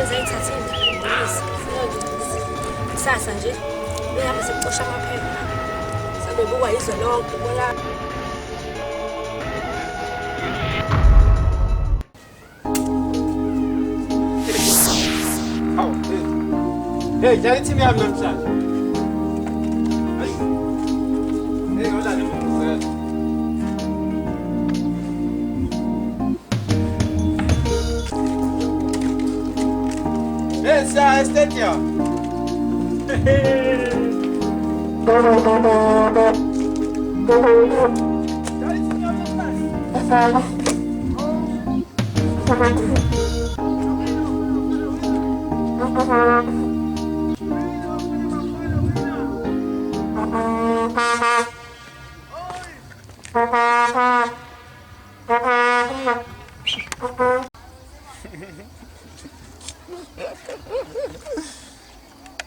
zayithatha iy'ndawo kusasa nje behambe sekuqosha amaphepha sabe bukwa izwe lonke bona Hey, jali timu ya mnamshana. Hey, hola ni mzee. Hey, sa estetia. Jali timu ya mnamshana.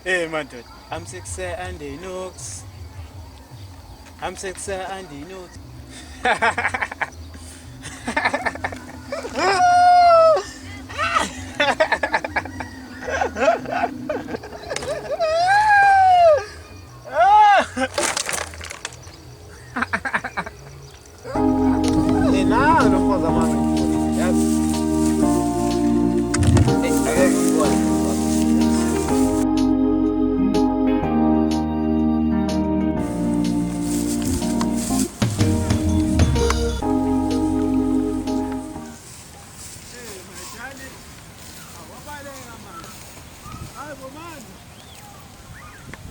Hey man, dude. I'm sexy and they knows. I'm sexy and they knows. Nah, no pode amar.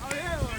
Oh, yeah.